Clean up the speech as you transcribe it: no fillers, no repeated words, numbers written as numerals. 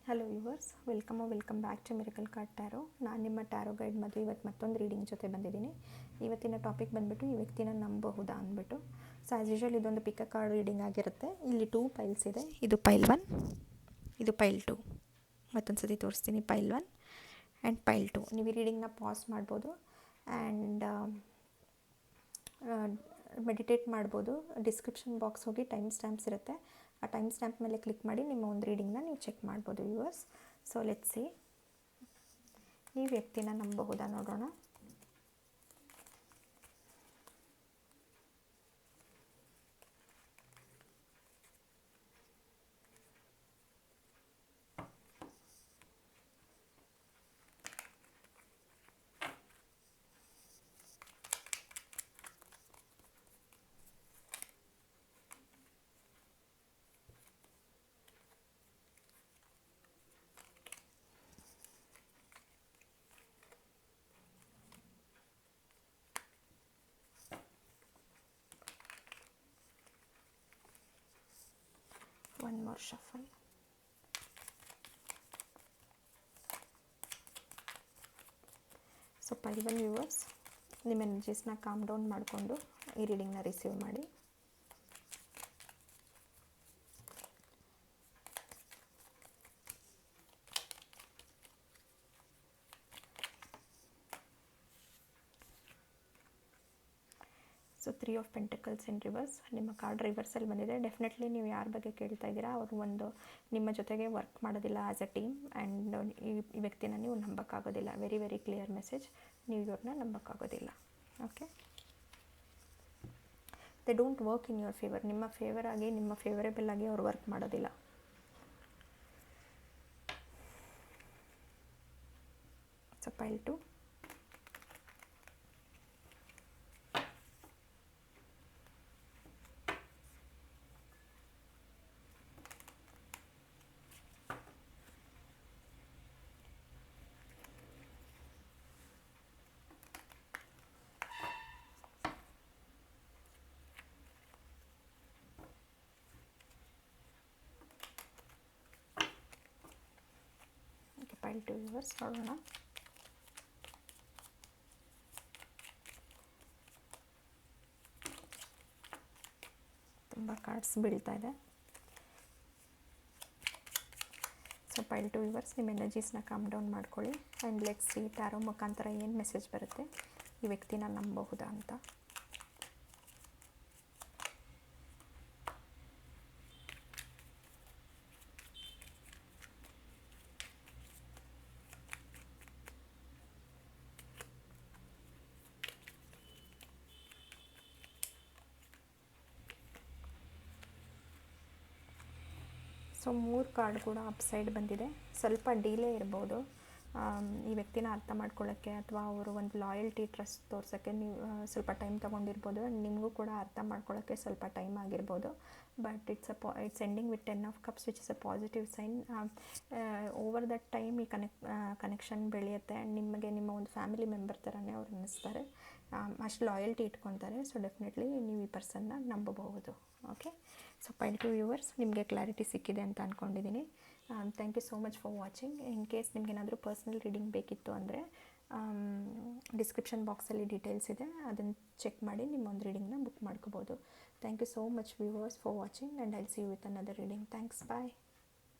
Hello viewers, welcome back to miracle card tarot. ನಾನು ನಿಮ್ಮ taro guide ಮಧು. ಇವತ್ತು ಮತ್ತೊಂದು ರೀಡಿಂಗ್ ಜೊತೆ ಬಂದಿದ್ದೀನಿ. ಇವತ್ತಿನ ಟಾಪಿಕ್ ಬಂದುಬಿಟ್ಟು ಈ ವ್ಯಕ್ತಿನ ನಂಬಬಹುದಾ ಅಂದ್ಬಿಟ್ಟು. ಸೊ ಆ್ಯಸ್ ಯೂಶುವಲ್ ಇದೊಂದು ಪಿಕ್ ಕಾರ್ಡ್ ರೀಡಿಂಗ್ ಆಗಿರುತ್ತೆ. ಇಲ್ಲಿ 2 ಪೈಲ್ಸ್ ಇದೆ. ಇದು ಪೈಲ್ 1, ಇದು ಪೈಲ್ 2. ಮತ್ತೊಂದು ಸತಿ ತೋರಿಸ್ತೀನಿ. ಪೈಲ್ 1 ಆ್ಯಂಡ್ ಪೈಲ್ 2. ನೀವು ಈ ರೀಡಿಂಗ್ನ ಪಾಸ್ ಮಾಡ್ಬೋದು ಆ್ಯಂಡ್ ಮೆಡಿಟೇಟ್ ಮಾಡ್ಬೋದು. ಡಿಸ್ಕ್ರಿಪ್ಷನ್ ಬಾಕ್ಸ್ ಹೋಗಿ ಟೈಮ್ ಸ್ಟ್ಯಾಂಪ್ಸ್ ಇರುತ್ತೆ. ಆ ಟೈಮ್ ಸ್ಟ್ಯಾಂಪ್ ಮೇಲೆ ಕ್ಲಿಕ್ ಮಾಡಿ ನಿಮ್ಮ ಒಂದು ರೀಡಿಂಗ್ನ ನೀವು ಚೆಕ್ ಮಾಡ್ಬೋದು ವ್ಯೂವರ್ಸ್. ಸೊ ಲೆಟ್ಸ್ ಸಿ, ಈ ವ್ಯಕ್ತಿನ ನಂಬಬಹುದಾ ನೋಡೋಣ. One more shuffle. So pile 1 viewers, ನಿಮ್ಮ ಎನರ್ಜೀಸ್ನ ಕಾಮ್ ಡೌನ್ ಮಾಡಿಕೊಂಡು ಈ ರೀಡಿಂಗ್ನ ರಿಸೀವ್ ಮಾಡಿ. So 3 of pentacles in reverse. ನಿಮ್ಮ ಕಾರ್ಡ್ ರಿವರ್ಸಲ್ಲಿ ಬಂದಿದೆ. ಡೆಫಿನೆಟ್ಲಿ ನೀವು ಯಾರ ಬಗ್ಗೆ ಕೇಳ್ತಾ ಇದ್ದೀರಾ ಅವರು ಒಂದು ನಿಮ್ಮ ಜೊತೆಗೆ ವರ್ಕ್ ಮಾಡೋದಿಲ್ಲ ಆ್ಯಸ್ ಅ ಟೀಮ್. ಆ್ಯಂಡ್ ಈ ವ್ಯಕ್ತಿನ ನೀವು ನಂಬೋಕ್ಕಾಗೋದಿಲ್ಲ. Very clear message. ನೀವು ಇವ್ರನ್ನ ನಂಬೋಕ್ಕಾಗೋದಿಲ್ಲ. Okay, they don't work in your favour. ನಿಮ್ಮ ಫೇವರ್ ಆಗಿ, ನಿಮ್ಮ ಫೇವರೇಬಲ್ ಆಗಿ ಅವ್ರು ವರ್ಕ್ ಮಾಡೋದಿಲ್ಲ. ಸೊ ಪೈಲ್ 2, ಪೈಲ್ 2 ವ್ಯೂವರ್ಸ್ ನೋಡೋಣ. ತುಂಬ ಕಾರ್ಡ್ಸ್ ಬೀಳ್ತಾ ಇದೆ. ಸೊ ಪೈಲ್ 2 ವ್ಯೂವರ್ಸ್, ನಿಮ್ಮ ಎನರ್ಜೀಸ್ನ ಕಾಮ್ ಡೌನ್ ಮಾಡ್ಕೊಳ್ಳಿ ಆ್ಯಂಡ್ ಲೆಟ್ಸ್ ಸಿ ಟ್ಯಾರೋ ಮುಖಾಂತರ ಏನು ಮೆಸೇಜ್ ಬರುತ್ತೆ ಈ ವ್ಯಕ್ತಿನ ನಂಬಬಹುದಾ ಅಂತ. ಸೊ 3 ಕಾರ್ಡ್ ಕೂಡ ಅಪ್ ಸೈಡ್ ಬಂದಿದೆ. ಸ್ವಲ್ಪ ಡಿಲೇ ಇರ್ಬೋದು ಈ ವ್ಯಕ್ತಿನ ಅರ್ಥ ಮಾಡ್ಕೊಳ್ಳೋಕ್ಕೆ, ಅಥವಾ ಅವರು ಒಂದು ಲಾಯಲ್ಟಿ, ಟ್ರಸ್ಟ್ ತೋರ್ಸೋಕ್ಕೆ ನೀವು ಸ್ವಲ್ಪ ಟೈಮ್ ತೊಗೊಂಡಿರ್ಬೋದು. ನಿಮಗೂ ಕೂಡ ಅರ್ಥ ಮಾಡ್ಕೊಳ್ಳೋಕ್ಕೆ ಸ್ವಲ್ಪ ಟೈಮ್ ಆಗಿರ್ಬೋದು. But it's ending with 10 of cups which is a positive sign. Over that time ಈ ಕನೆಕ್ಷನ್ ಬೆಳೆಯುತ್ತೆ ಆ್ಯಂಡ್ ನಿಮಗೆ ನಿಮ್ಮ ಒಂದು ಫ್ಯಾಮಿಲಿ ಮೆಂಬರ್ ಥರನೇ ಅವ್ರು ಅನ್ನಿಸ್ತಾರೆ. ಅಷ್ಟು ಲಾಯಲ್ಟಿ ಇಟ್ಕೊತಾರೆ. ಸೊ ಡೆಫಿನೆಟ್ಲಿ ನೀವು ಈ ಪರ್ಸನ್ನ ನಂಬಬಹುದು. ಓಕೆ, ಸೊ ಪೈಲ್ 2 ವ್ಯೂವರ್ಸ್, ನಿಮಗೆ ಕ್ಲಾರಿಟಿ ಸಿಕ್ಕಿದೆ ಅಂತ ಅಂದ್ಕೊಂಡಿದ್ದೀನಿ. Thank you so much for watching. In case ನಿಮಗೇನಾದರೂ ಪರ್ಸ್ನಲ್ ರೀಡಿಂಗ್ ಬೇಕಿತ್ತು ಅಂದರೆ ಡಿಸ್ಕ್ರಿಪ್ಷನ್ ಬಾಕ್ಸಲ್ಲಿ ಡೀಟೇಲ್ಸ್ ಇದೆ, ಅದನ್ನು ಚೆಕ್ ಮಾಡಿ ನಿಮ್ಮೊಂದು ರೀಡಿಂಗ್ನ ಬುಕ್ ಮಾಡ್ಕೋಬೋದು. Thank you so much viewers for watching and I'll see you with another reading. Thanks, bye.